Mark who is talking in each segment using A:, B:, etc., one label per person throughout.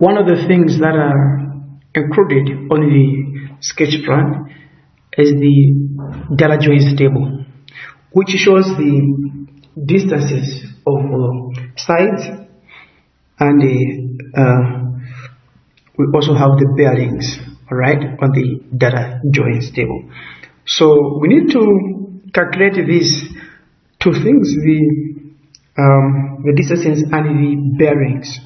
A: one of the things that are included on the sketch plan is the data joins table, which shows the distances of sides, and we also have the bearings, alright, on the data joins table. So we need to calculate these two things, the distances and the bearings,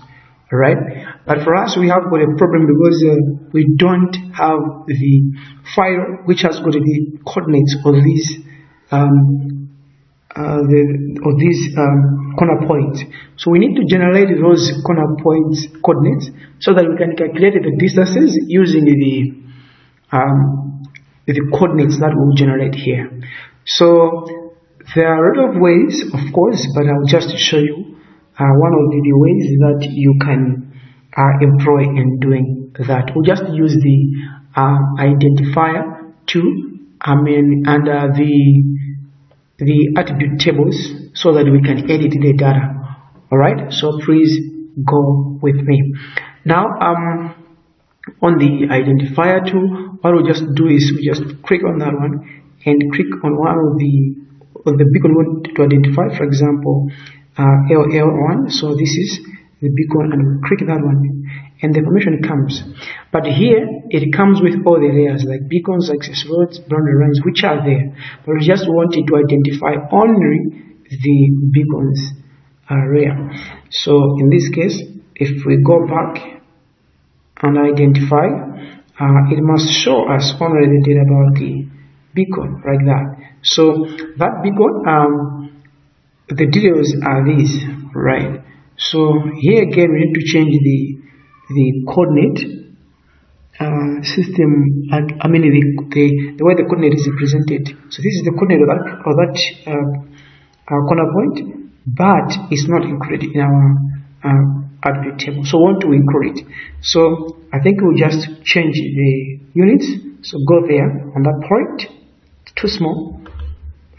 A: alright. But for us, we have got a problem because we don't have the file which has got the coordinates of these corner points. So we need to generate those corner points coordinates so that we can calculate the distances using the coordinates that we'll generate here. So there are a lot of ways, of course, but I'll just show you one of the ways that you can employ in doing that. We'll just use the identifier under the attribute tables so that we can edit the data. Alright, so please go with me. Now on the identifier tool, what we'll just do is we just click on that one and click on one of the beacon we want to identify, for example LL1. So this is the beacon, and we click that one and the information comes. But here it comes with all the layers like beacons, access roads, boundary lines, which are there. But we just wanted to identify only the beacons layer. So in this case, if we go back and identify, it must show us only the data about the beacon, like that. So that beacon, the details are these, right? So here again we need to change the coordinate system, I mean the way the coordinate is represented. So this is the coordinate of that corner point, but it's not included in our attribute table. So we want to include it. So I think we'll just change the units. So go there on that point. It's too small.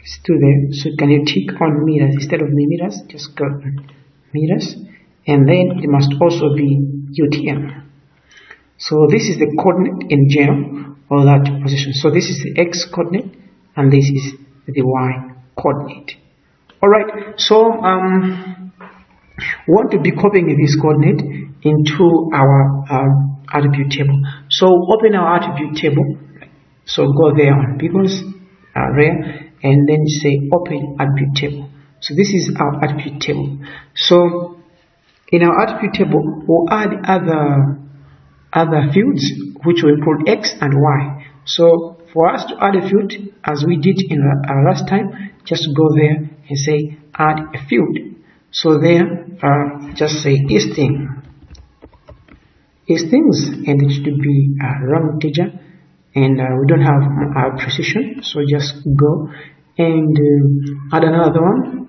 A: It's still there. So can you tick on meters instead of millimeters? Just go on meters, and then it must also be UTM. So this is the coordinate in general of that position. So this is the X coordinate and this is the Y coordinate. Alright, so we want to be copying this coordinate into our attribute table. So open our attribute table. So go there on beacons area and then say open attribute table. So this is our attribute table. So in our attribute table, we'll add other fields which will include X and Y. So for us to add a field, as we did in last time, just go there and say add a field. So there, just say Easting, and it should be a wrong integer, and we don't have precision, so just go and add another one.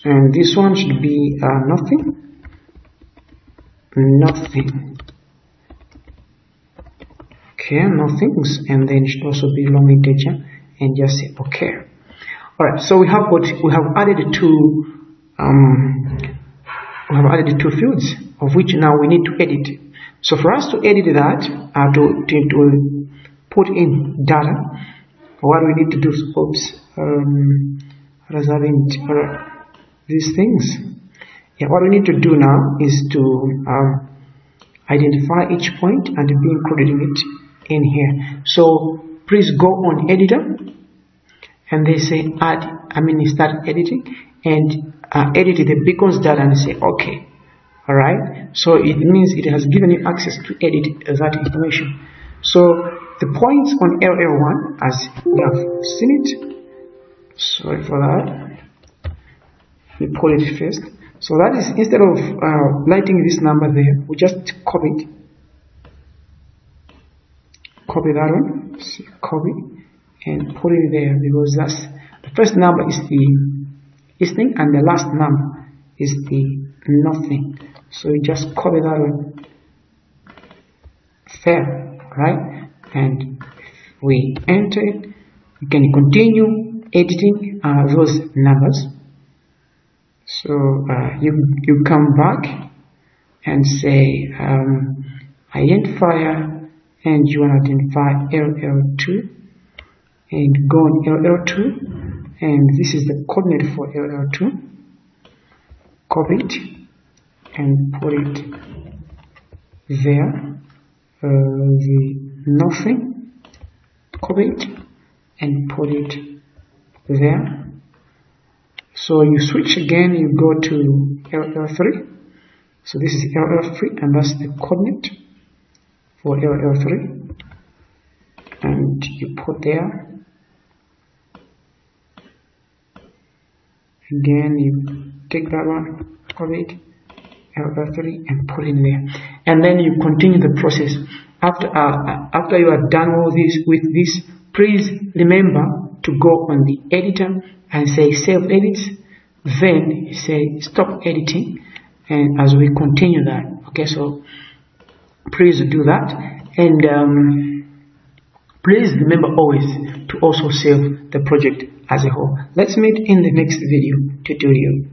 A: And this one should be nothing. Okay, nothings, and then it should also be long integer, and just say okay. Alright, so we have added two fields, of which now we need to edit. So for us to edit that, to put in data, what we need to do is these things. Yeah, what we need to do now is to identify each point and be including it in here. So please go on editor and they say start editing and edit the beacons data and say okay. Alright, so it means it has given you access to edit that information. So the points on LL1, as you have seen it, sorry for that, we pull it first. So that is, instead of writing this number there, we just copy it. Copy that one, copy, and put it there, because that's the first number is the thing and the last number is the nothing. So you just copy that one. Fair, right? And if we enter it, we can continue editing those numbers. So you come back and say identifier, and you want to identify LL2, and go on LL2, and this is the coordinate for LL2. Copy it and put it there. The nothing, copy it and put it there. So you switch again, you go to LL3. So this is LL3, and that's the coordinate for LL3, and you put there. Again, you take that one, copy it, LL3, and put in there, and then you continue the process. After you are done all this with this, please remember to go on the editor and say save edits. Then you say stop editing, and as we continue that, okay. So please do that, and please remember always to also save the project as a whole. Let's meet in the next video tutorial.